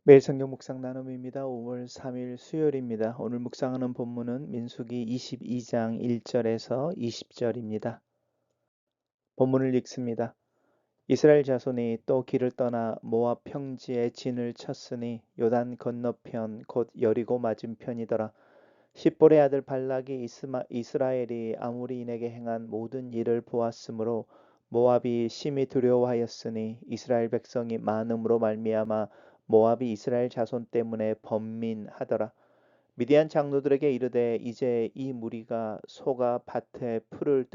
매일 성경 묵상 나눔입니다. 5월 3일 수요일입니다. 오늘 묵상하는 본문은 민수기 22장 1절에서 20절입니다. 본문을 읽습니다. 이스라엘 자손이 또 길을 떠나 모압 평지에 진을 쳤으니 요단 건너편 곧 여리고 맞은편이더라. 십볼의 아들 발락이 이스라엘이 아모리인에게 행한 모든 일을 보았으므로 모압이 심히 두려워하였으니 이스라엘 백성이 많음으로 말미암아 모압이 이스라엘 자손 때문에 번민하더라. 미디안 장로들에게 이르되 이제 이 무리가 소가 밭에 풀을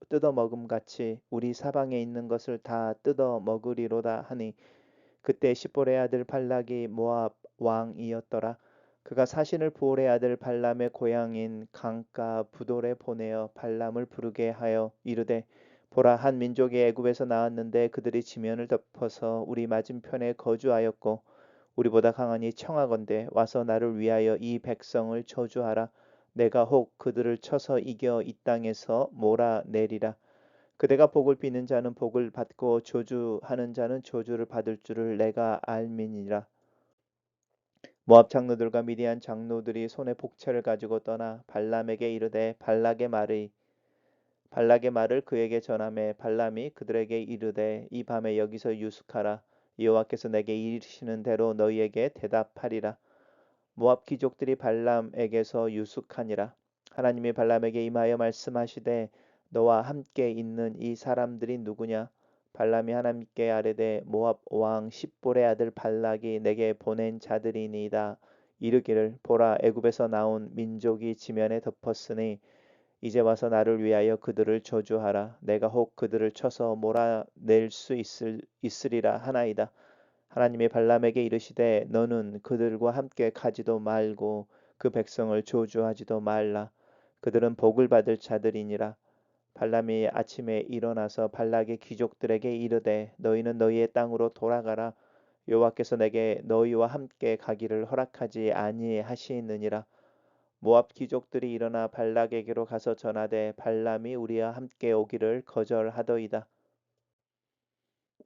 뜯어 먹음 같이 우리 사방에 있는 것을 다 뜯어 먹으리로다 하니 그때 십볼의 아들 발락이 모압 왕이었더라. 그가 사신을 부올의 아들 발람의 고향인 강가 부돌에 보내어 발람을 부르게 하여 이르되 보라 한 민족이 애굽에서 나왔는데 그들이 지면을 덮어서 우리 맞은편에 거주하였고 우리보다 강하니 청하건대 와서 나를 위하여 이 백성을 저주하라. 내가 혹 그들을 쳐서 이겨 이 땅에서 몰아내리라. 그대가 복을 비는 자는 복을 받고 저주하는 자는 저주를 받을 줄을 내가 알미니라. 모압 장로들과 미디안 장로들이 손에 복채를 가지고 떠나 발람에게 이르되 발락의 말을 그에게 전하매 발람이 그들에게 이르되 이 밤에 여기서 유숙하라. 여호와께서 내게 이르시는 대로 너희에게 대답하리라. 모압 귀족들이 발람에게서 유숙하니라. 하나님이 발람에게 임하여 말씀하시되 너와 함께 있는 이 사람들이 누구냐? 발람이 하나님께 아뢰되 모압 왕 십볼의 아들 발락이 내게 보낸 자들이니이다. 이르기를 보라 애굽에서 나온 민족이 지면에 덮었으니 이제 와서 나를 위하여 그들을 저주하라. 내가 혹 그들을 쳐서 몰아낼 수 있으리라 하나이다. 하나님이 발람에게 이르시되 너는 그들과 함께 가지도 말고 그 백성을 저주하지도 말라. 그들은 복을 받을 자들이니라. 발람이 아침에 일어나서 발락의 귀족들에게 이르되 너희는 너희의 땅으로 돌아가라. 여호와께서 내게 너희와 함께 가기를 허락하지 아니하시느니라. 모압 귀족들이 일어나 발락에게로 가서 전하되 발람이 우리와 함께 오기를 거절하더이다.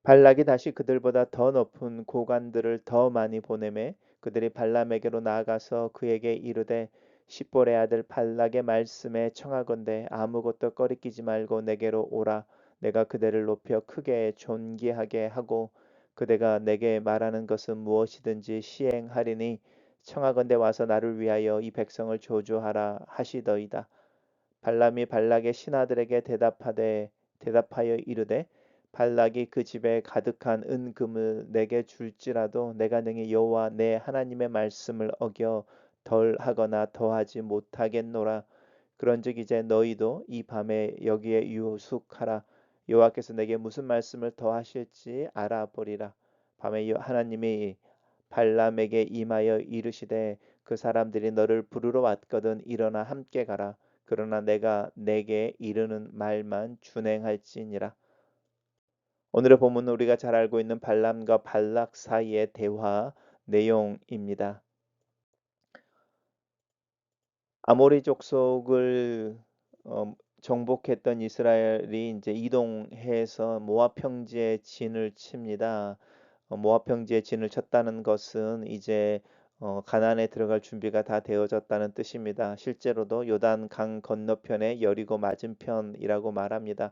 발락이 다시 그들보다 더 높은 고관들을 더 많이 보내매 그들이 발람에게로 나아가서 그에게 이르되 십볼의 아들 발락의 말씀에 청하건대 아무것도 꺼리끼지 말고 내게로 오라. 내가 그대를 높여 크게 존귀하게 하고 그대가 내게 말하는 것은 무엇이든지 시행하리니 청하건대 와서 나를 위하여 이 백성을 저주하라 하시더이다. 발람이 발락의 신하들에게 대답하여 이르되 발락이 그 집에 가득한 은금을 내게 줄지라도 내가 능히 여호와 내 하나님의 말씀을 어겨 덜하거나 더하지 못하겠노라. 그런즉 이제 너희도 이 밤에 여기에 유숙하라. 여호와께서 내게 무슨 말씀을 더하실지 알아보리라. 밤에 하나님이 발람에게 임하여 이르시되 그 사람들이 너를 부르러 왔거든 일어나 함께 가라. 그러나 내가 내게 이르는 말만 준행할지니라. 오늘의 본문은 우리가 잘 알고 있는 발람과 발락 사이의 대화 내용입니다. 아모리 족속을 정복했던 이스라엘이 이제 이동해서 모압 평지에 진을 칩니다. 모압 평지에 진을 쳤다는 것은 이제 가나안에 들어갈 준비가 다 되어졌다는 뜻입니다. 실제로도 요단 강 건너편에 여리고 맞은편이라고 말합니다.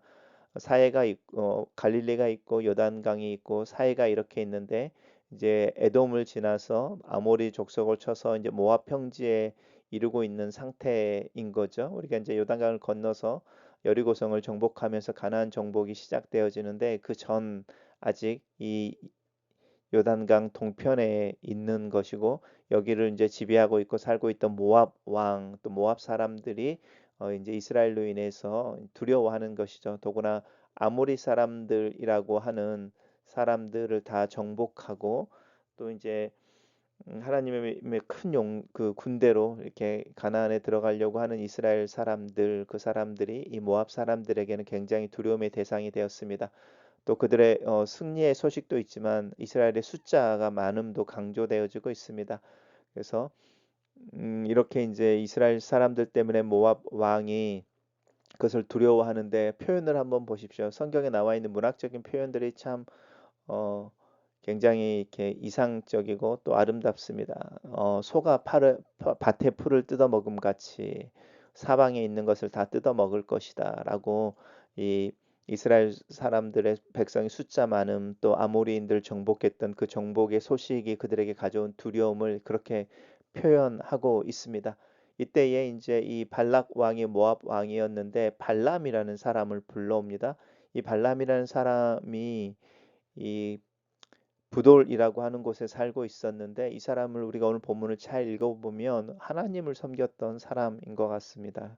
사해가 있고 갈릴리가 있고 요단강이 있고 사해가 이렇게 있는데 이제 에돔을 지나서 아모리 족속을 쳐서 이제 모압 평지에 이르고 있는 상태인 거죠. 우리가 이제 요단강을 건너서 여리고성을 정복하면서 가나안 정복이 시작되어지는데 그 전 아직 이 요단강 동편에 있는 것이고 여기를 이제 지배하고 있고 살고 있던 모압 왕 또 모압 사람들이 이제 이스라엘로 인해서 두려워하는 것이죠. 더구나 아모리 사람들이라고 하는 사람들을 다 정복하고 또 이제 하나님의 큰 그 군대로 이렇게 가나안에 들어가려고 하는 이스라엘 사람들 그 사람들이 이 모압 사람들에게는 굉장히 두려움의 대상이 되었습니다. 또 그들의 승리의 소식도 있지만 이스라엘의 숫자가 많음도 강조되어지고 있습니다. 그래서 이렇게 이제 이스라엘 사람들 때문에 모압 왕이 그것을 두려워하는데 표현을 한번 보십시오. 성경에 나와 있는 문학적인 표현들이 참 어, 굉장히 이렇게 이상적이고 또 아름답습니다. 소가 밭의 풀을 뜯어먹음 같이 사방에 있는 것을 다 뜯어먹을 것이다라고 이 이스라엘 사람들의 백성이 숫자 많음 또 아모리인들 정복했던 그 정복의 소식이 그들에게 가져온 두려움을 그렇게 표현하고 있습니다. 이때에 이제 이 발락 왕이 모압 왕이었는데 발람이라는 사람을 불러옵니다. 이 발람이라는 사람이 이 부돌이라고 하는 곳에 살고 있었는데 이 사람을 우리가 오늘 본문을 잘 읽어보면 하나님을 섬겼던 사람인 것 같습니다.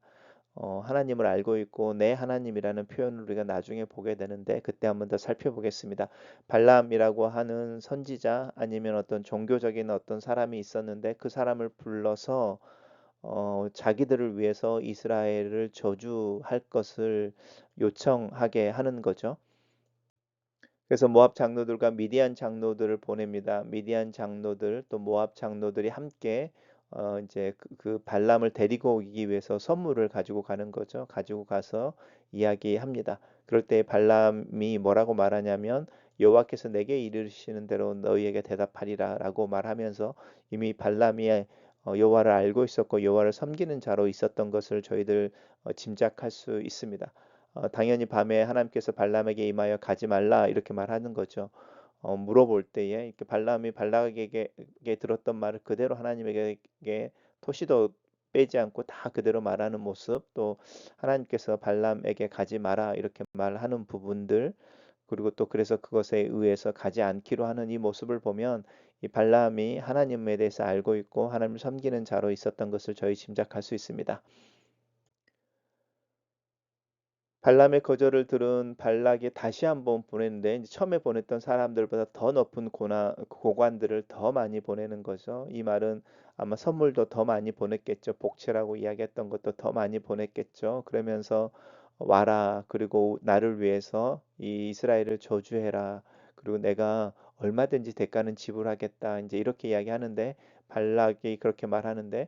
하나님을 알고 있고 내 하나님이라는 표현을 우리가 나중에 보게 되는데 그때 한번 더 살펴보겠습니다. 발람이라고 하는 선지자 아니면 어떤 종교적인 어떤 사람이 있었는데 그 사람을 불러서 자기들을 위해서 이스라엘을 저주할 것을 요청하게 하는 거죠. 그래서 모압 장로들과 미디안 장로들을 보냅니다. 미디안 장로들 또 모압 장로들이 함께 이제 그 발람을 데리고 오기 위해서 선물을 가지고 가는 거죠. 가지고 가서 이야기합니다. 그럴 때 발람이 뭐라고 말하냐면 여호와께서 내게 이르시는 대로 너희에게 대답하리라라고 말하면서 이미 발람이 여호와를 알고 있었고 여호와를 섬기는 자로 있었던 것을 저희들 짐작할 수 있습니다. 당연히 밤에 하나님께서 발람에게 임하여 가지 말라 이렇게 말하는 거죠. 물어볼 때에 이렇게 발람이 발락에게 들었던 말을 그대로 하나님에게 토시도 빼지 않고 다 그대로 말하는 모습, 또 하나님께서 발람에게 가지 마라 이렇게 말하는 부분들, 그리고 또 그래서 그것에 의해서 가지 않기로 하는 이 모습을 보면 이 발람이 하나님에 대해서 알고 있고 하나님을 섬기는 자로 있었던 것을 저희 짐작할 수 있습니다. 발람의 거절을 들은 발락이 다시 한번 보냈는데 이제 처음에 보냈던 사람들보다 더 높은 고관들을 더 많이 보내는 거죠. 이 말은 아마 선물도 더 많이 보냈겠죠. 복채라고 이야기했던 것도 더 많이 보냈겠죠. 그러면서 와라. 그리고 나를 위해서 이 이스라엘을 저주해라. 그리고 내가 얼마든지 대가는 지불하겠다. 이제 이렇게 이야기하는데 발락이 그렇게 말하는데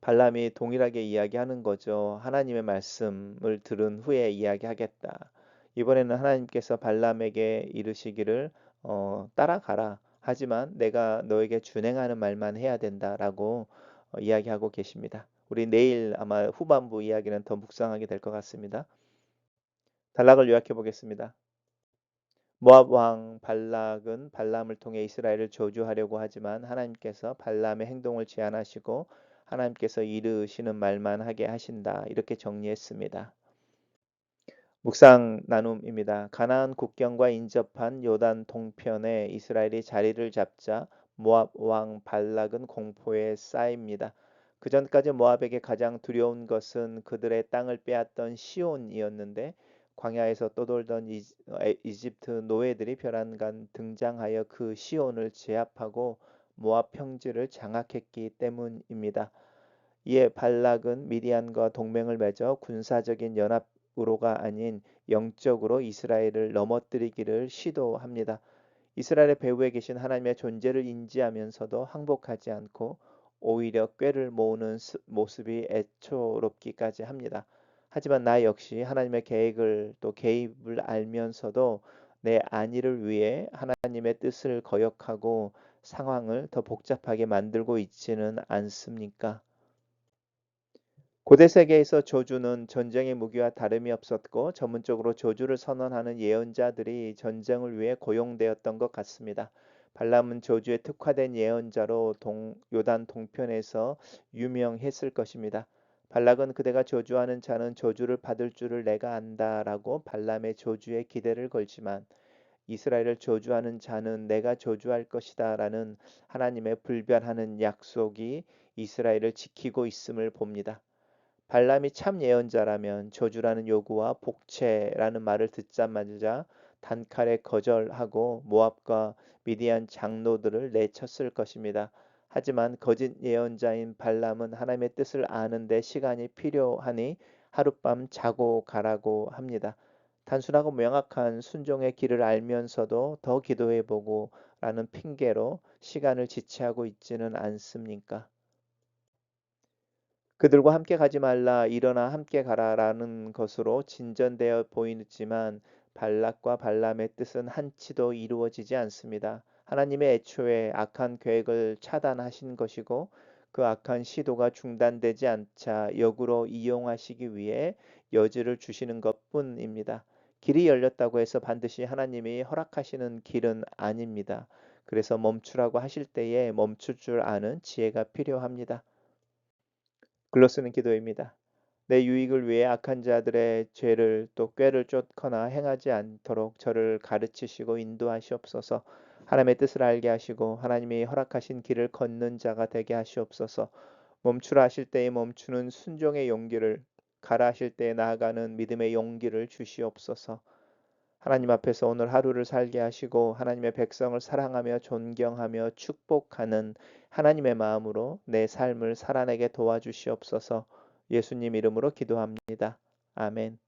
발람이 동일하게 이야기하는 거죠. 하나님의 말씀을 들은 후에 이야기하겠다. 이번에는 하나님께서 발람에게 이르시기를 따라가라. 하지만 내가 너에게 준행하는 말만 해야 된다라고 이야기하고 계십니다. 우리 내일 아마 후반부 이야기는 더 묵상하게 될 것 같습니다. 단락을 요약해 보겠습니다. 모압 왕 발락은 발람을 통해 이스라엘을 저주하려고 하지만 하나님께서 발람의 행동을 제한하시고 하나님께서 이르시는 말만 하게 하신다. 이렇게 정리했습니다. 묵상 나눔입니다. 가나안 국경과 인접한 요단 동편에 이스라엘이 자리를 잡자 모압 왕 발락은 공포에 쌓입니다. 그 전까지 모압에게 가장 두려운 것은 그들의 땅을 빼앗던 시온이었는데 광야에서 떠돌던 이집트 노예들이 벼랑간 등장하여 그 시온을 제압하고 모압 평지를 장악했기 때문입니다. 이에 발락은 미디안과 동맹을 맺어 군사적인 연합으로가 아닌 영적으로 이스라엘을 넘어뜨리기를 시도합니다. 이스라엘의 배후에 계신 하나님의 존재를 인지하면서도 항복하지 않고 오히려 꾀를 모으는 모습이 애처롭기까지 합니다. 하지만 나 역시 하나님의 계획을 또 개입을 알면서도 내 안위를 위해 하나님의 뜻을 거역하고 상황을 더 복잡하게 만들고 있지는 않습니까? 고대 세계에서 저주는 전쟁의 무기와 다름이 없었고 전문적으로 저주를 선언하는 예언자들이 전쟁을 위해 고용되었던 것 같습니다. 발람은 저주에 특화된 예언자로 요단 동편에서 유명했을 것입니다. 발락은 그대가 저주하는 자는 저주를 받을 줄을 내가 안다라고 발람의 저주에 기대를 걸지만 이스라엘을 저주하는 자는 내가 저주할 것이다라는 하나님의 불변하는 약속이 이스라엘을 지키고 있음을 봅니다. 발람이 참 예언자라면 저주라는 요구와 복채라는 말을 듣자마자 단칼에 거절하고 모압과 미디안 장로들을 내쳤을 것입니다. 하지만 거짓 예언자인 발람은 하나님의 뜻을 아는데 시간이 필요하니 하룻밤 자고 가라고 합니다. 단순하고 명확한 순종의 길을 알면서도 더 기도해보고 라는 핑계로 시간을 지체하고 있지는 않습니까? 그들과 함께 가지 말라 일어나 함께 가라라는 것으로 진전되어 보이지만 발락과 발람의 뜻은 한치도 이루어지지 않습니다. 하나님의 애초에 악한 계획을 차단하신 것이고 그 악한 시도가 중단되지 않자 역으로 이용하시기 위해 여지를 주시는 것뿐입니다. 길이 열렸다고 해서 반드시 하나님이 허락하시는 길은 아닙니다. 그래서 멈추라고 하실 때에 멈출 줄 아는 지혜가 필요합니다. 글로 쓰는 기도입니다. 내 유익을 위해 악한 자들의 죄를 또 꾀를 쫓거나 행하지 않도록 저를 가르치시고 인도하시옵소서. 하나님의 뜻을 알게 하시고 하나님이 허락하신 길을 걷는 자가 되게 하시옵소서. 멈추라 하실 때에 멈추는 순종의 용기를, 가라 하실 때에 나아가는 믿음의 용기를 주시옵소서. 하나님 앞에서 오늘 하루를 살게 하시고 하나님의 백성을 사랑하며 존경하며 축복하는 하나님의 마음으로 내 삶을 살아내게 도와주시옵소서. 예수님 이름으로 기도합니다. 아멘.